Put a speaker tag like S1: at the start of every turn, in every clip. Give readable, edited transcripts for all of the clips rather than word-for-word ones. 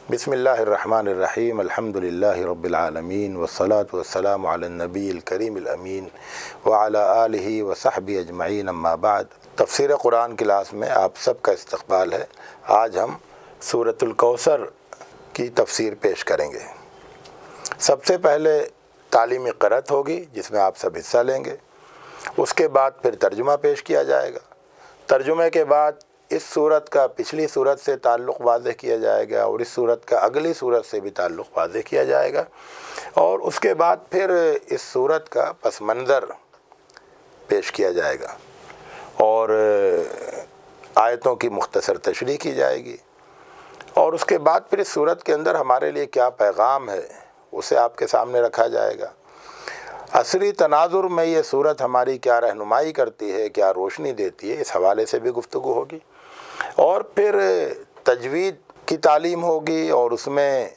S1: بسم اللہ الرحمن الرحیم الحمد للہ رب العالمین والصلاة والسلام علی النبی الکریم الامین وعلی آلہ وصحبہ اجمعین اما بعد۔ تفسیر قرآن کلاس میں آپ سب کا استقبال ہے۔ آج ہم سورۃ الکوثر کی تفسیر پیش کریں گے۔ سب سے پہلے تعلیمی قرأت ہوگی جس میں آپ سب حصہ لیں گے، اس کے بعد پھر ترجمہ پیش کیا جائے گا۔ ترجمے کے بعد اس صورت کا پچھلی صورت سے تعلق واضح کیا جائے گا اور اس صورت کا اگلی صورت سے بھی تعلق واضح کیا جائے گا، اور اس کے بعد پھر اس صورت کا پس منظر پیش کیا جائے گا اور آیتوں کی مختصر تشریح کی جائے گی، اور اس کے بعد پھر اس صورت کے اندر ہمارے لیے کیا پیغام ہے اسے آپ کے سامنے رکھا جائے گا۔ عصری تناظر میں یہ صورت ہماری کیا رہنمائی کرتی ہے، کیا روشنی دیتی ہے، اس حوالے سے بھی گفتگو ہوگی، اور پھر تجوید کی تعلیم ہوگی اور اس میں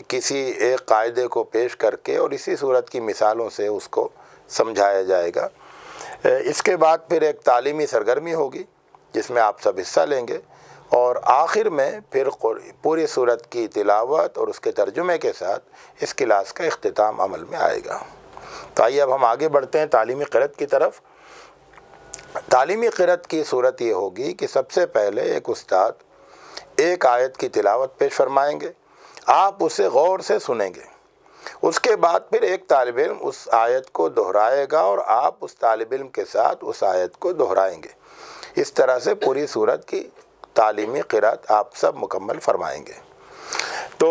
S1: کسی ایک قاعدے کو پیش کر کے اور اسی صورت کی مثالوں سے اس کو سمجھایا جائے گا۔ اس کے بعد پھر ایک تعلیمی سرگرمی ہوگی جس میں آپ سب حصہ لیں گے، اور آخر میں پھر پوری صورت کی تلاوت اور اس کے ترجمے کے ساتھ اس کلاس کا اختتام عمل میں آئے گا۔ تو آئیے اب ہم آگے بڑھتے ہیں تعلیمی قرأت کی طرف۔ تعلیمی قرأت کی صورت یہ ہوگی کہ سب سے پہلے ایک استاد ایک آیت کی تلاوت پیش فرمائیں گے، آپ اسے غور سے سنیں گے، اس کے بعد پھر ایک طالب علم اس آیت کو دہرائے گا اور آپ اس طالب علم کے ساتھ اس آیت کو دہرائیں گے۔ اس طرح سے پوری صورت کی تعلیمی قرأت آپ سب مکمل فرمائیں گے۔ تو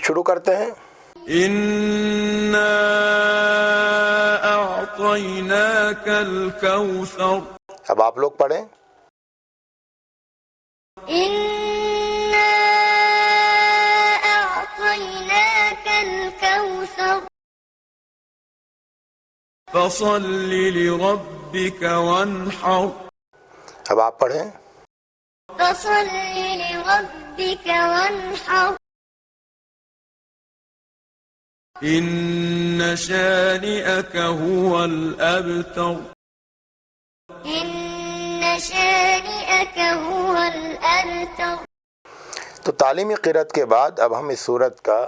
S1: شروع کرتے ہیں۔
S2: إِنَّا أَعْطَيْنَاكَ الْكَوْثَرَ۔
S1: اب آپ لوگ پڑھیں۔
S3: إِنَّا أَعْطَيْنَاكَ الْكَوْثَرَ
S2: فَصَلِّ لِرَبِّكَ وَانْحَرْ۔
S1: اب آپ پڑھیں۔
S3: فَصَلِّ لِرَبِّكَ وَانْحَرْ
S2: إِنَّ شَانِئَكَ هُوَ الْأَبْتَرُ۔
S3: إِنَّ شَانِئَكَ هُوَ الْأَبْتَرُ۔
S1: تو تعلیمی قرأت کے بعد اب ہم اس صورت کا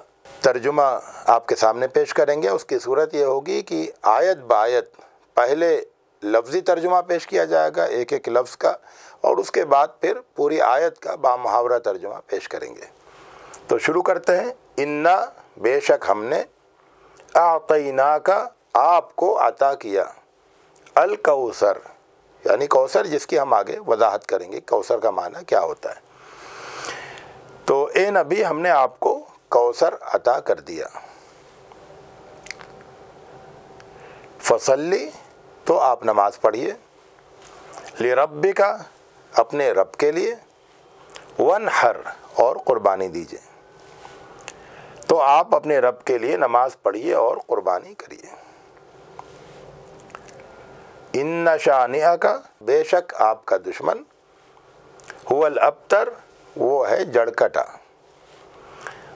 S1: ترجمہ آپ کے سامنے پیش کریں گے۔ اس کی صورت یہ ہوگی کہ آیت بآیت پہلے لفظی ترجمہ پیش کیا جائے گا ایک ایک لفظ کا، اور اس کے بعد پھر پوری آیت کا بامحاورہ ترجمہ پیش کریں گے۔ تو شروع کرتے ہیں۔ انا، بے شک ہم نے، اعطیناک، آپ کو عطا کیا، الکوثر، یعنی کوثر جس کی ہم آگے وضاحت کریں گے کوثر کا معنی کیا ہوتا ہے۔ تو اے نبی ہم نے آپ کو کوثر عطا کر دیا۔ فصلی، تو آپ نماز پڑھیے، لربک، اپنے رب کے لیے، وانحر، اور قربانی دیجیے۔ تو آپ اپنے رب کے لیے نماز پڑھیے اور قربانی کریے۔ ان شانئک، بے شک آپ کا دشمن، هو الابتر، وہ ہے جڑ کٹا،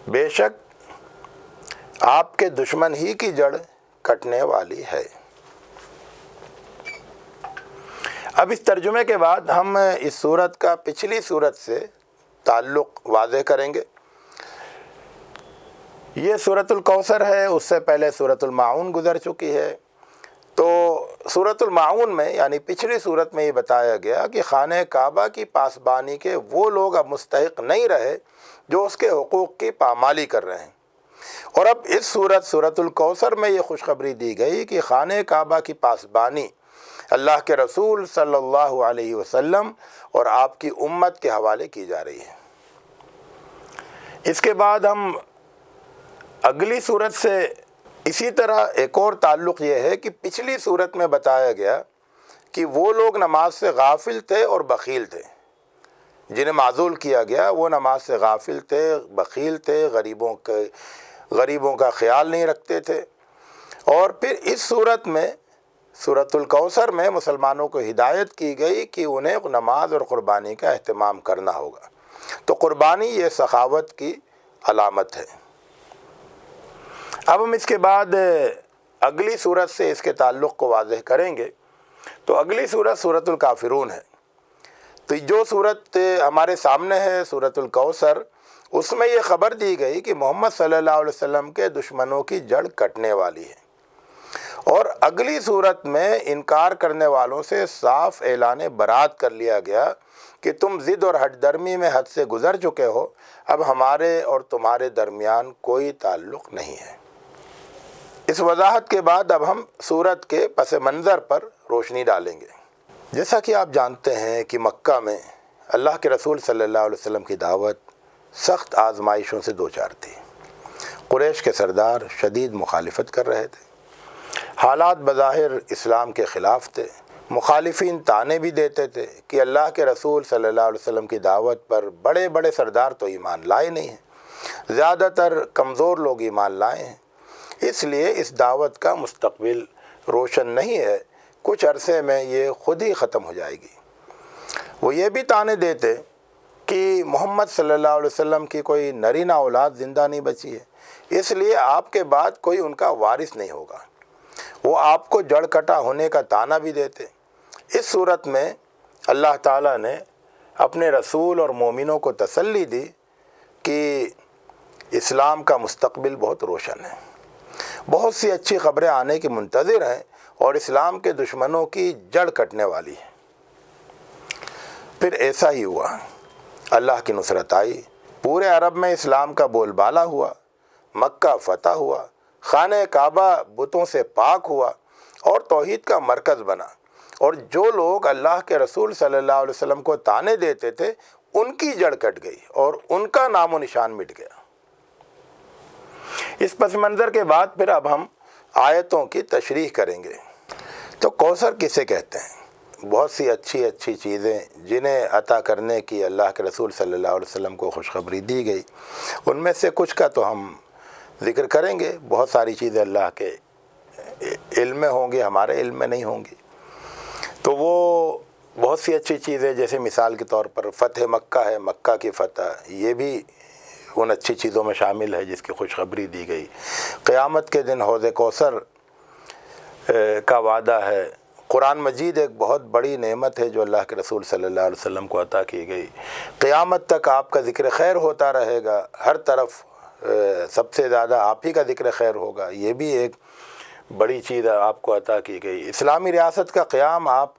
S1: بے شک آپ کے دشمن ہی کی جڑ کٹنے والی ہے۔ اب اس ترجمے کے بعد ہم اس صورت کا پچھلی صورت سے تعلق واضح کریں گے۔ یہ سورۃ الکوثر ہے، اس سے پہلے سورۃ الماعون گزر چکی ہے۔ تو سورۃ الماعون میں یعنی پچھلی صورت میں یہ بتایا گیا کہ خانہ کعبہ کی پاسبانی کے وہ لوگ اب مستحق نہیں رہے جو اس کے حقوق کی پامالی کر رہے ہیں، اور اب اس سورۃ الکوثر میں یہ خوشخبری دی گئی کہ خانہ کعبہ کی پاسبانی اللہ کے رسول صلی اللہ علیہ وسلم اور آپ کی امت کے حوالے کی جا رہی ہے۔ اس کے بعد ہم اگلی صورت سے اسی طرح ایک اور تعلق یہ ہے کہ پچھلی صورت میں بتایا گیا کہ وہ لوگ نماز سے غافل تھے اور بخیل تھے، جنہیں معزول کیا گیا وہ نماز سے غافل تھے، بخیل تھے، غریبوں کا خیال نہیں رکھتے تھے، اور پھر اس صورت میں سورۃ الکوثر میں مسلمانوں کو ہدایت کی گئی کہ انہیں نماز اور قربانی کا اہتمام کرنا ہوگا۔ تو قربانی یہ سخاوت کی علامت ہے۔ اب ہم اس کے بعد اگلی صورت سے اس کے تعلق کو واضح کریں گے۔ تو اگلی صورت سورۃ الکافرون ہے۔ تو جو صورت ہمارے سامنے ہے سورۃ الکوثر، اس میں یہ خبر دی گئی کہ محمد صلی اللہ علیہ وسلم کے دشمنوں کی جڑ کٹنے والی ہے، اور اگلی صورت میں انکار کرنے والوں سے صاف اعلان برات کر لیا گیا کہ تم ضد اور ہٹ درمی میں حد سے گزر چکے ہو، اب ہمارے اور تمہارے درمیان کوئی تعلق نہیں ہے۔ اس وضاحت کے بعد اب ہم صورت کے پس منظر پر روشنی ڈالیں گے۔ جیسا کہ آپ جانتے ہیں کہ مکہ میں اللہ کے رسول صلی اللہ علیہ وسلم کی دعوت سخت آزمائشوں سے دوچار تھی۔ قریش کے سردار شدید مخالفت کر رہے تھے، حالات بظاہر اسلام کے خلاف تھے، مخالفین طعنے بھی دیتے تھے کہ اللہ کے رسول صلی اللہ علیہ وسلم کی دعوت پر بڑے بڑے سردار تو ایمان لائے نہیں ہیں، زیادہ تر کمزور لوگ ایمان لائے ہیں، اس لیے اس دعوت کا مستقبل روشن نہیں ہے، کچھ عرصے میں یہ خود ہی ختم ہو جائے گی۔ وہ یہ بھی طعنے دیتے کہ محمد صلی اللہ علیہ وسلم کی کوئی نرینہ اولاد زندہ نہیں بچی ہے، اس لیے آپ کے بعد کوئی ان کا وارث نہیں ہوگا۔ وہ آپ کو جڑ کٹا ہونے کا طعنہ بھی دیتے۔ اس صورت میں اللہ تعالیٰ نے اپنے رسول اور مومنوں کو تسلی دی کہ اسلام کا مستقبل بہت روشن ہے، بہت سی اچھی خبریں آنے کی منتظر ہیں، اور اسلام کے دشمنوں کی جڑ کٹنے والی ہے۔ پھر ایسا ہی ہوا، اللہ کی نصرت آئی، پورے عرب میں اسلام کا بول بالا ہوا، مکہ فتح ہوا، خانہ کعبہ بتوں سے پاک ہوا اور توحید کا مرکز بنا، اور جو لوگ اللہ کے رسول صلی اللہ علیہ وسلم کو طعنے دیتے تھے ان کی جڑ کٹ گئی اور ان کا نام و نشان مٹ گیا۔ اس پس منظر کے بعد پھر اب ہم آیتوں کی تشریح کریں گے۔ تو کوثر کسے کہتے ہیں؟ بہت سی اچھی چیزیں جنہیں عطا کرنے کی اللہ کے رسول صلی اللہ علیہ وسلم کو خوشخبری دی گئی، ان میں سے کچھ کا تو ہم ذکر کریں گے، بہت ساری چیزیں اللہ کے علم میں ہوں گی، ہمارے علم میں نہیں ہوں گی۔ تو وہ بہت سی اچھی چیزیں، جیسے مثال کے طور پر فتح مکہ ہے، مکہ کی فتح، یہ بھی ان اچھی چیزوں میں شامل ہے جس کی خوشخبری دی گئی۔ قیامت کے دن حوض کوثر کا وعدہ ہے۔ قرآن مجید ایک بہت بڑی نعمت ہے جو اللہ کے رسول صلی اللہ علیہ وسلم کو عطا کی گئی، قیامت تک آپ کا ذکر خیر ہوتا رہے گا، ہر طرف سب سے زیادہ آپ ہی کا ذکر خیر ہوگا، یہ بھی ایک بڑی چیز آپ کو عطا کی گئی۔ اسلامی ریاست کا قیام آپ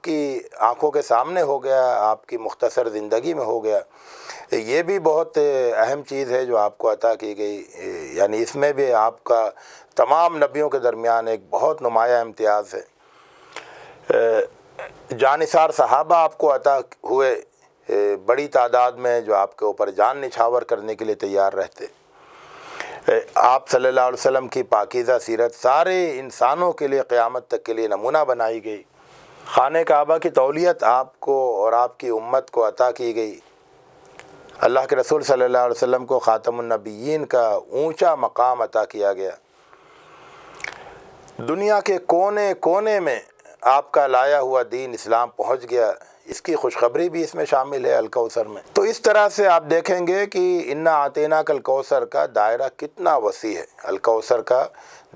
S1: کی آنکھوں کے سامنے ہو گیا، آپ کی مختصر زندگی میں ہو گیا، یہ بھی بہت اہم چیز ہے جو آپ کو عطا کی گئی، یعنی اس میں بھی آپ کا تمام نبیوں کے درمیان ایک بہت نمایاں امتیاز ہے۔ جانثار صحابہ آپ کو عطا ہوئے، بڑی تعداد میں، جو آپ کے اوپر جان نچھاور کرنے کے لیے تیار رہتے۔ آپ صلی اللہ علیہ وسلم کی پاکیزہ سیرت سارے انسانوں کے لیے قیامت تک کے لیے نمونہ بنائی گئی۔ خانہ کعبہ کی تولیت آپ کو اور آپ کی امت کو عطا کی گئی۔ اللہ کے رسول صلی اللہ علیہ وسلم کو خاتم النبیین کا اونچا مقام عطا کیا گیا۔ دنیا کے کونے کونے میں آپ کا لایا ہوا دین اسلام پہنچ گیا، اس کی خوشخبری بھی اس میں شامل ہے الکوثر میں۔ تو اس طرح سے آپ دیکھیں گے کہ انا اعطیناک الکوثر کا دائرہ کتنا وسیع ہے، الکوثر کا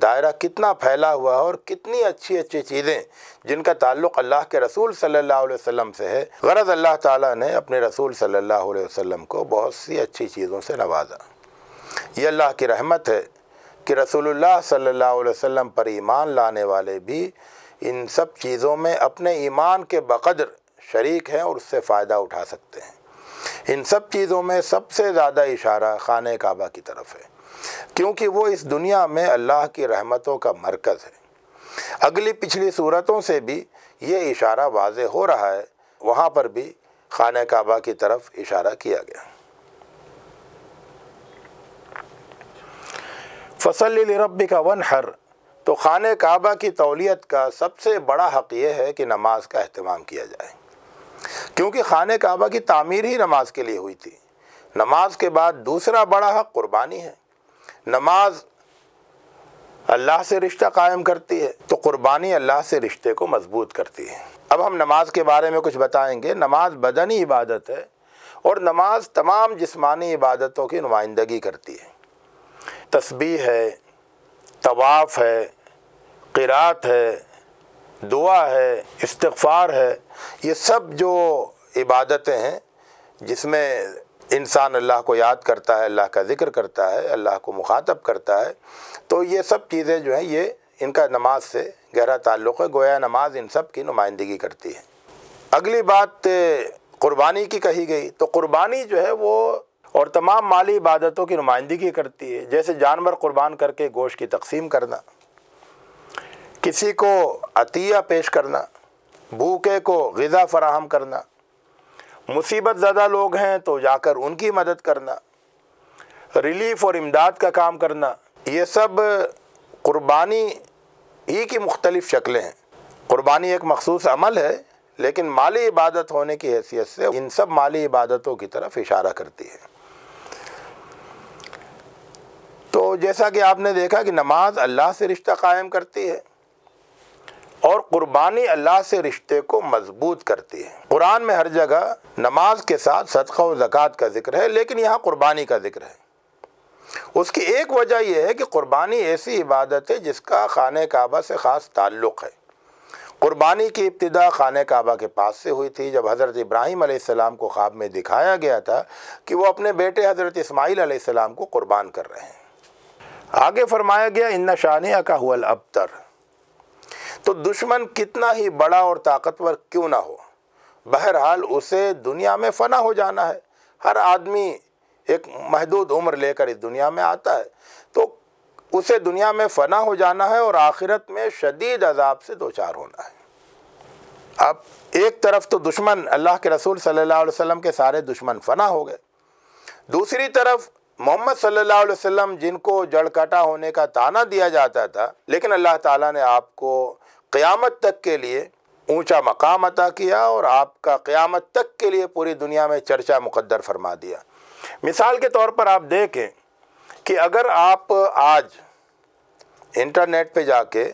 S1: دائرہ کتنا پھیلا ہوا ہے، اور کتنی اچھی چیزیں جن کا تعلق اللہ کے رسول صلی اللہ علیہ وسلم سے ہے۔ غرض اللہ تعالیٰ نے اپنے رسول صلی اللہ علیہ وسلم کو بہت سی اچھی چیزوں سے نوازا۔ یہ اللہ کی رحمت ہے کہ رسول اللہ صلی اللہ علیہ وسلم پر ایمان لانے والے بھی ان سب چیزوں میں اپنے ایمان کے بقدر شریک ہیں اور اس سے فائدہ اٹھا سکتے ہیں۔ ان سب چیزوں میں سب سے زیادہ اشارہ خانہ کعبہ کی طرف ہے، کیونکہ وہ اس دنیا میں اللہ کی رحمتوں کا مرکز ہے۔ اگلی پچھلی صورتوں سے بھی یہ اشارہ واضح ہو رہا ہے، وہاں پر بھی خانہ کعبہ کی طرف اشارہ کیا گیا۔ فصلی لربک وانحر، تو خانہ کعبہ کی تولیت کا سب سے بڑا حق یہ ہے کہ نماز کا اہتمام کیا جائے، کیونکہ خانہ کعبہ کی تعمیر ہی نماز کے لیے ہوئی تھی۔ نماز کے بعد دوسرا بڑا حق قربانی ہے۔ نماز اللہ سے رشتہ قائم کرتی ہے، تو قربانی اللہ سے رشتے کو مضبوط کرتی ہے۔ اب ہم نماز کے بارے میں کچھ بتائیں گے۔ نماز بدنی عبادت ہے، اور نماز تمام جسمانی عبادتوں کی نمائندگی کرتی ہے۔ تسبیح ہے، طواف ہے، قرات ہے، دعا ہے، استغفار ہے، یہ سب جو عبادتیں ہیں جس میں انسان اللہ کو یاد کرتا ہے، اللہ کا ذکر کرتا ہے، اللہ کو مخاطب کرتا ہے، تو یہ سب چیزیں جو ہیں یہ ان کا نماز سے گہرا تعلق ہے، گویا نماز ان سب کی نمائندگی کرتی ہے۔ اگلی بات قربانی کی کہی گئی، تو قربانی جو ہے وہ اور تمام مالی عبادتوں کی نمائندگی کرتی ہے، جیسے جانور قربان کر کے گوشت کی تقسیم کرنا، کسی کو عطیہ پیش کرنا، بھوکے کو غذا فراہم کرنا، مصیبت زدہ لوگ ہیں تو جا کر ان کی مدد کرنا، ریلیف اور امداد کا کام کرنا، یہ سب قربانی ہی کی مختلف شکلیں ہیں۔ قربانی ایک مخصوص عمل ہے، لیکن مالی عبادت ہونے کی حیثیت سے ان سب مالی عبادتوں کی طرف اشارہ کرتی ہے۔ تو جیسا کہ آپ نے دیکھا کہ نماز اللہ سے رشتہ قائم کرتی ہے اور قربانی اللہ سے رشتے کو مضبوط کرتی ہے۔ قرآن میں ہر جگہ نماز کے ساتھ صدقہ و زکوٰۃ کا ذکر ہے، لیکن یہاں قربانی کا ذکر ہے۔ اس کی ایک وجہ یہ ہے کہ قربانی ایسی عبادت ہے جس کا خانہ کعبہ سے خاص تعلق ہے۔ قربانی کی ابتدا خانہ کعبہ کے پاس سے ہوئی تھی، جب حضرت ابراہیم علیہ السلام کو خواب میں دکھایا گیا تھا کہ وہ اپنے بیٹے حضرت اسماعیل علیہ السلام کو قربان کر رہے ہیں۔ آگے فرمایا گیا ان شانئک ھو الابتر، تو دشمن کتنا ہی بڑا اور طاقتور کیوں نہ ہو، بہرحال اسے دنیا میں فنا ہو جانا ہے۔ ہر آدمی ایک محدود عمر لے کر اس دنیا میں آتا ہے، تو اسے دنیا میں فنا ہو جانا ہے اور آخرت میں شدید عذاب سے دوچار ہونا ہے۔ اب ایک طرف تو دشمن اللہ کے رسول صلی اللہ علیہ وسلم کے سارے دشمن فنا ہو گئے، دوسری طرف محمد صلی اللہ علیہ وسلم جن کو جڑ کٹا ہونے کا طعنہ دیا جاتا تھا، لیکن اللہ تعالیٰ نے آپ کو قیامت تک کے لیے اونچا مقام عطا کیا اور آپ کا قیامت تک کے لیے پوری دنیا میں چرچا مقدر فرما دیا۔ مثال کے طور پر آپ دیکھیں کہ اگر آپ آج انٹرنیٹ پہ جا کے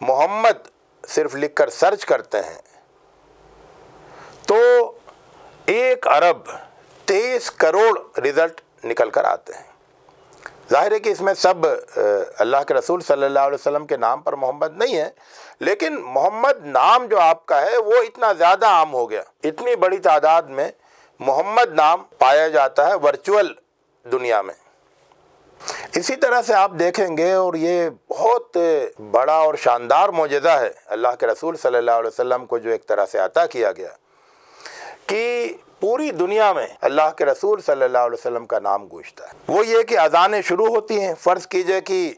S1: محمد صرف لکھ کر سرچ کرتے ہیں تو 1,23 کروڑ رزلٹ نکل کر آتے ہیں۔ ظاہر ہے کہ اس میں سب اللہ کے رسول صلی اللہ علیہ وسلم کے نام پر محمد نہیں ہے، لیکن محمد نام جو آپ کا ہے وہ اتنا زیادہ عام ہو گیا، اتنی بڑی تعداد میں محمد نام پایا جاتا ہے ورچوئل دنیا میں۔ اسی طرح سے آپ دیکھیں گے، اور یہ بہت بڑا اور شاندار معجزہ ہے اللہ کے رسول صلی اللہ علیہ وسلم کو جو ایک طرح سے عطا کیا گیا، کہ پوری دنیا میں اللہ کے رسول صلی اللہ علیہ وسلم کا نام گونجتا ہے۔ وہ یہ کہ اذانیں شروع ہوتی ہیں، فرض کیجئے کہ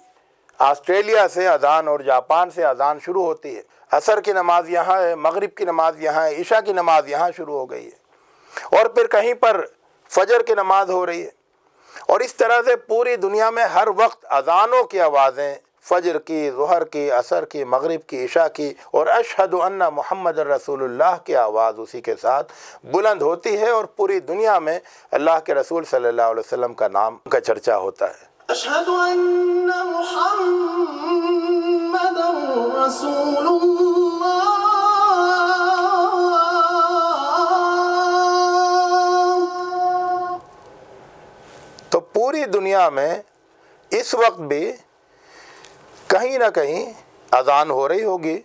S1: آسٹریلیا سے اذان اور جاپان سے اذان شروع ہوتی ہے، عصر کی نماز یہاں ہے، مغرب کی نماز یہاں ہے، عشاء کی نماز یہاں شروع ہو گئی ہے، اور پھر کہیں پر فجر کی نماز ہو رہی ہے، اور اس طرح سے پوری دنیا میں ہر وقت اذانوں کی آوازیں، فجر کی، ظہر کی، عصر کی، مغرب کی، عشاء کی، اور اشہد ان محمد رسول اللہ کی آواز اسی کے ساتھ بلند ہوتی ہے، اور پوری دنیا میں اللہ کے رسول صلی اللہ علیہ وسلم کا نام کا چرچا ہوتا ہے۔
S4: اشہد ان محمد رسول اللہ۔
S1: تو پوری دنیا میں اس وقت بھی کہیں نہ کہیں اذان ہو رہی ہوگی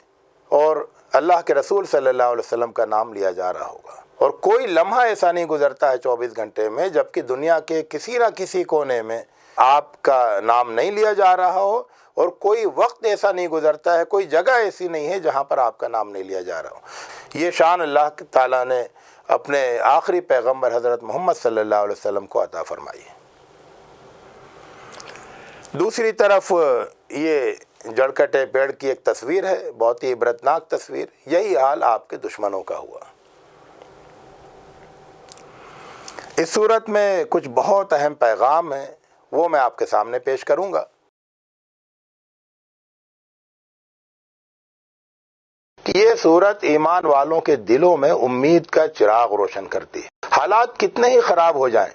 S1: اور اللہ کے رسول صلی اللہ علیہ وسلم کا نام لیا جا رہا ہوگا، اور کوئی لمحہ ایسا نہیں گزرتا ہے 24 گھنٹے میں جبکہ دنیا کے کسی نہ کسی کونے میں آپ کا نام نہیں لیا جا رہا ہو، اور کوئی وقت ایسا نہیں گزرتا ہے، کوئی جگہ ایسی نہیں ہے جہاں پر آپ کا نام نہیں لیا جا رہا ہو۔ یہ شان اللہ تعالیٰ نے اپنے آخری پیغمبر حضرت محمد صلی اللہ علیہ وسلم کو عطا فرمائی ہے۔ دوسری طرف یہ جڑ کٹے پیڑ کی ایک تصویر ہے، بہت ہی عبرتناک تصویر، یہی حال آپ کے دشمنوں کا ہوا۔ اس صورت میں کچھ بہت اہم پیغام ہیں، وہ میں آپ کے سامنے پیش کروں گا کہ یہ صورت ایمان والوں کے دلوں میں امید کا چراغ روشن کرتی ہے۔ حالات کتنے ہی خراب ہو جائیں،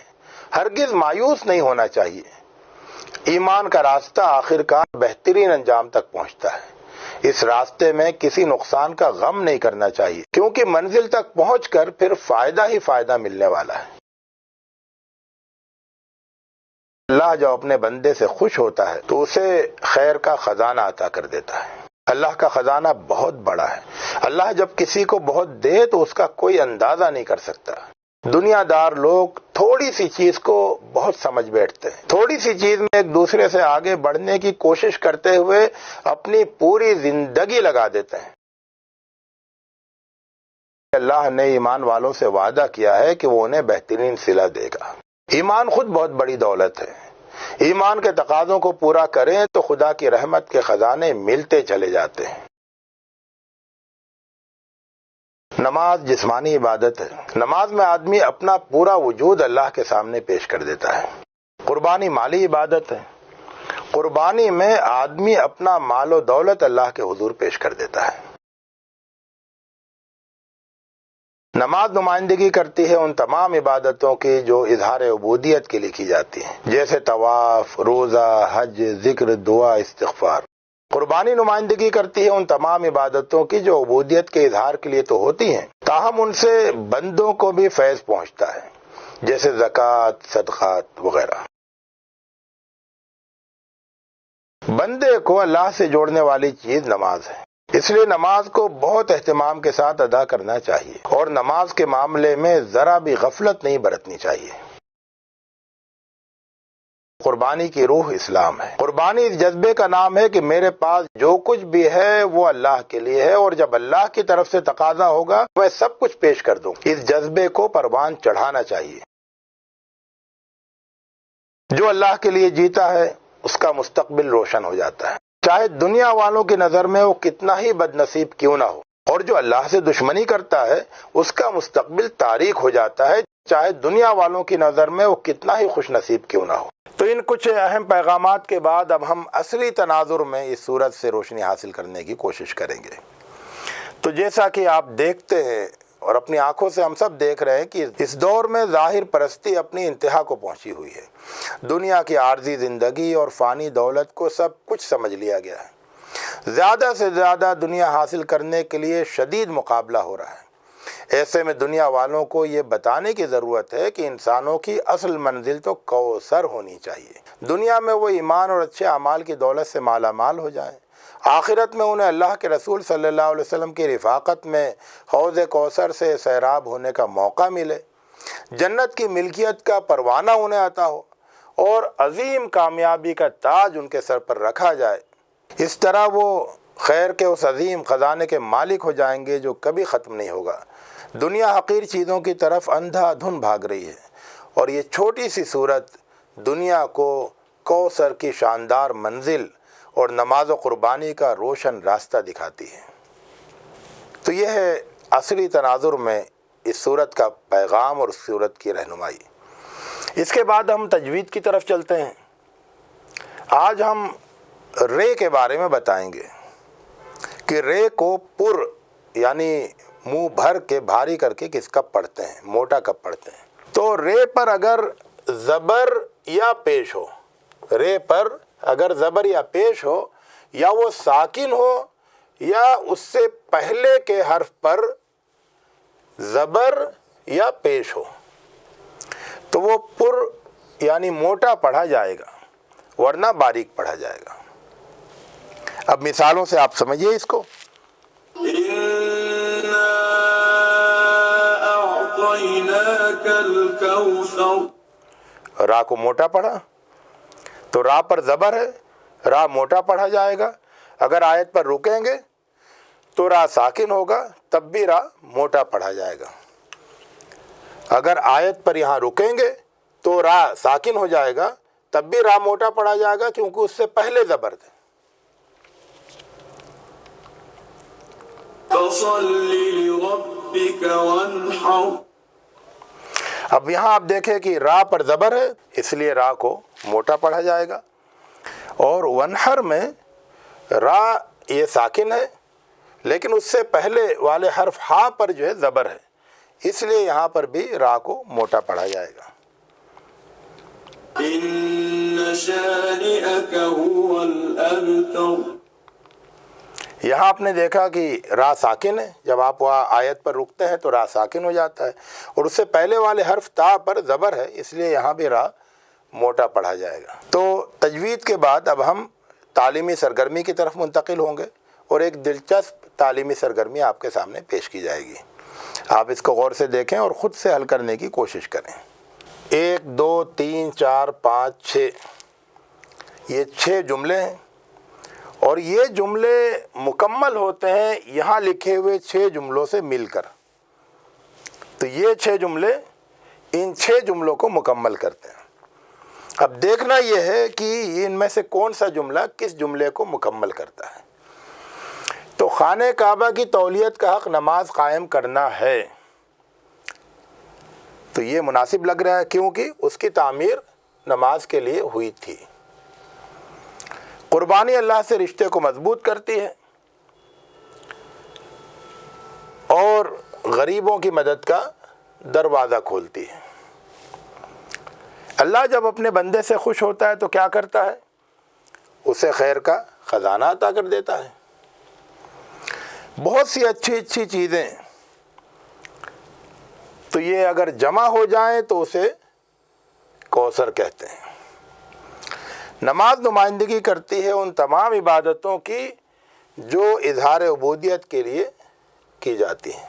S1: ہرگز مایوس نہیں ہونا چاہیے۔ ایمان کا راستہ آخرکار بہترین انجام تک پہنچتا ہے۔ اس راستے میں کسی نقصان کا غم نہیں کرنا چاہیے، کیونکہ منزل تک پہنچ کر پھر فائدہ ہی فائدہ ملنے والا ہے۔ اللہ جب اپنے بندے سے خوش ہوتا ہے تو اسے خیر کا خزانہ عطا کر دیتا ہے۔ اللہ کا خزانہ بہت بڑا ہے۔ اللہ جب کسی کو بہت دے تو اس کا کوئی اندازہ نہیں کر سکتا۔ دنیا دار لوگ تھوڑی سی چیز کو بہت سمجھ بیٹھتے ہیں، تھوڑی سی چیز میں ایک دوسرے سے آگے بڑھنے کی کوشش کرتے ہوئے اپنی پوری زندگی لگا دیتے ہیں۔ اللہ نے ایمان والوں سے وعدہ کیا ہے کہ وہ انہیں بہترین صلہ دے گا۔ ایمان خود بہت بڑی دولت ہے۔ ایمان کے تقاضوں کو پورا کریں تو خدا کی رحمت کے خزانے ملتے چلے جاتے ہیں۔ نماز جسمانی عبادت ہے۔ نماز میں آدمی اپنا پورا وجود اللہ کے سامنے پیش کر دیتا ہے۔ قربانی مالی عبادت ہے۔ قربانی میں آدمی اپنا مال و دولت اللہ کے حضور پیش کر دیتا ہے۔ نماز نمائندگی کرتی ہے ان تمام عبادتوں کی جو اظہار عبودیت کے لیے کی جاتی ہیں، جیسے طواف، روزہ، حج، ذکر، دعا، استغفار۔ قربانی نمائندگی کرتی ہے ان تمام عبادتوں کی جو عبودیت کے اظہار کے لیے تو ہوتی ہیں، تاہم ان سے بندوں کو بھی فیض پہنچتا ہے، جیسے زکوٰۃ، صدقات وغیرہ۔ بندے کو اللہ سے جوڑنے والی چیز نماز ہے، اس لیے نماز کو بہت اہتمام کے ساتھ ادا کرنا چاہیے اور نماز کے معاملے میں ذرا بھی غفلت نہیں برتنی چاہیے۔ قربانی کی روح اسلام ہے۔ قربانی اس جذبے کا نام ہے کہ میرے پاس جو کچھ بھی ہے وہ اللہ کے لیے ہے، اور جب اللہ کی طرف سے تقاضا ہوگا میں سب کچھ پیش کر دوں۔ اس جذبے کو پروان چڑھانا چاہیے۔ جو اللہ کے لیے جیتا ہے اس کا مستقبل روشن ہو جاتا ہے، چاہے دنیا والوں کی نظر میں وہ کتنا ہی بد نصیب کیوں نہ ہو، اور جو اللہ سے دشمنی کرتا ہے اس کا مستقبل تاریک ہو جاتا ہے، چاہے دنیا والوں کی نظر میں وہ کتنا ہی خوش نصیب کیوں نہ ہو۔ تو ان کچھ اہم پیغامات کے بعد اب ہم اصلی تناظر میں اس صورت سے روشنی حاصل کرنے کی کوشش کریں گے۔ تو جیسا کہ آپ دیکھتے ہیں اور اپنی آنکھوں سے ہم سب دیکھ رہے ہیں کہ اس دور میں ظاہر پرستی اپنی انتہا کو پہنچی ہوئی ہے۔ دنیا کی عارضی زندگی اور فانی دولت کو سب کچھ سمجھ لیا گیا ہے۔ زیادہ سے زیادہ دنیا حاصل کرنے کے لیے شدید مقابلہ ہو رہا ہے۔ ایسے میں دنیا والوں کو یہ بتانے کی ضرورت ہے کہ انسانوں کی اصل منزل تو کوثر ہونی چاہیے۔ دنیا میں وہ ایمان اور اچھے اعمال کی دولت سے مالا مال ہو جائیں، آخرت میں انہیں اللہ کے رسول صلی اللہ علیہ وسلم کی رفاقت میں حوض کوثر سے سیراب ہونے کا موقع ملے، جنت کی ملکیت کا پروانہ انہیں عطا ہو اور عظیم کامیابی کا تاج ان کے سر پر رکھا جائے۔ اس طرح وہ خیر کے اس عظیم خزانے کے مالک ہو جائیں گے جو کبھی ختم نہیں ہوگا۔ دنیا حقیر چیزوں کی طرف اندھا دھن بھاگ رہی ہے، اور یہ چھوٹی سی صورت دنیا کو کوثر کی شاندار منزل اور نماز و قربانی کا روشن راستہ دکھاتی ہے۔ تو یہ ہے اصلی تناظر میں اس صورت کا پیغام اور اس صورت کی رہنمائی۔ اس کے بعد ہم تجوید کی طرف چلتے ہیں۔ آج ہم رے کے بارے میں بتائیں گے کہ رے کو پر یعنی منہ بھر کے بھاری کر کے کس کب پڑھتے ہیں، موٹا کب پڑھتے ہیں۔ تو رے پر اگر زبر یا پیش ہو، رے پر اگر زبر یا پیش ہو، یا وہ ساکن ہو یا اس سے پہلے کے حرف پر زبر یا پیش ہو، تو وہ پر یعنی موٹا پڑھا جائے گا، ورنہ باریک پڑھا جائے گا۔ اب مثالوں سے آپ سمجھیے اس کو۔ را کو موٹا پڑھا تو را پر زبر ہے، را موٹا پڑھا جائے گا۔ اگر آیت پر رکیں گے تو را ساکن ہوگا، تب بھی را موٹا پڑھا جائے گا۔ اگر آیت پر یہاں رکیں گے تو را ساکن ہو جائے گا، تب بھی را موٹا پڑھا جائے گا، کیونکہ اس سے پہلے زبر تھے۔
S2: فَصَلِّ لِرَبِّكَ وَانْحَرْ۔
S1: اب یہاں آپ دیکھیں کہ را پر زبر ہے، اس لیے را کو موٹا پڑھا جائے گا، اور ونحر میں را یہ ساکن ہے، لیکن اس سے پہلے والے حرف ہا پر جو ہے زبر ہے، اس لیے یہاں پر بھی را کو موٹا پڑھا جائے گا۔
S2: إِنَّ شَانِئَكَ هُوَ الْأَبْتَرُ۔
S1: یہاں آپ نے دیکھا کہ را ساکن ہے، جب آپ وہاں آیت پر رکتے ہیں تو را ساکن ہو جاتا ہے، اور اس سے پہلے والے حرف تا پر زبر ہے، اس لیے یہاں بھی را موٹا پڑھا جائے گا۔ تو تجوید کے بعد اب ہم تعلیمی سرگرمی کی طرف منتقل ہوں گے، اور ایک دلچسپ تعلیمی سرگرمی آپ کے سامنے پیش کی جائے گی۔ آپ اس کو غور سے دیکھیں اور خود سے حل کرنے کی کوشش کریں۔ 1 2 3 4 5 6 یہ 6 جملے ہیں، اور یہ جملے مکمل ہوتے ہیں یہاں لکھے ہوئے 6 جملوں سے مل کر۔ تو یہ 6 جملے ان 6 جملوں کو مکمل کرتے ہیں۔ اب دیکھنا یہ ہے کہ ان میں سے کون سا جملہ کس جملے کو مکمل کرتا ہے۔ تو خانہ کعبہ کی تولیت کا حق نماز قائم کرنا ہے، تو یہ مناسب لگ رہا ہے کیونکہ اس کی تعمیر نماز کے لیے ہوئی تھی۔ قربانی اللہ سے رشتے کو مضبوط کرتی ہے اور غریبوں کی مدد کا دروازہ کھولتی ہے۔ اللہ جب اپنے بندے سے خوش ہوتا ہے تو کیا کرتا ہے؟ اسے خیر کا خزانہ عطا کر دیتا ہے۔ بہت سی اچھی اچھی چیزیں تو یہ اگر جمع ہو جائیں تو اسے کوثر کہتے ہیں۔ نماز نمائندگی کرتی ہے ان تمام عبادتوں کی جو اظہار عبودیت کے لیے کی جاتی ہیں۔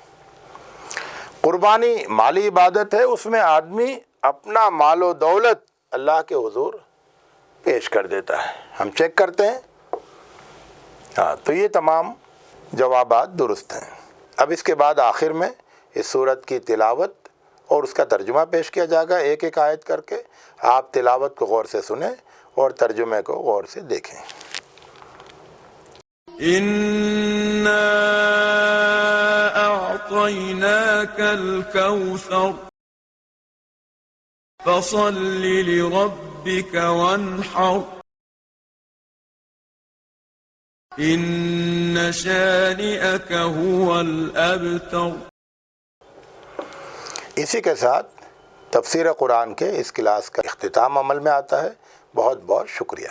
S1: قربانی مالی عبادت ہے، اس میں آدمی اپنا مال و دولت اللہ کے حضور پیش کر دیتا ہے۔ ہم چیک کرتے ہیں، تو یہ تمام جوابات درست ہیں۔ اب اس کے بعد آخر میں اس سورت کی تلاوت اور اس کا ترجمہ پیش کیا جائے گا، ایک ایک آیت کر کے۔ آپ تلاوت کو غور سے سنیں اور ترجمے کو غور سے دیکھیں۔
S2: إنا أعطيناك الكوثر فصل لربك وانحر إن شانئك هو الأبتر۔
S1: اسی کے ساتھ تفسیر قرآن کے اس کلاس کا اختتام عمل میں آتا ہے۔ بہت بہت شکریہ۔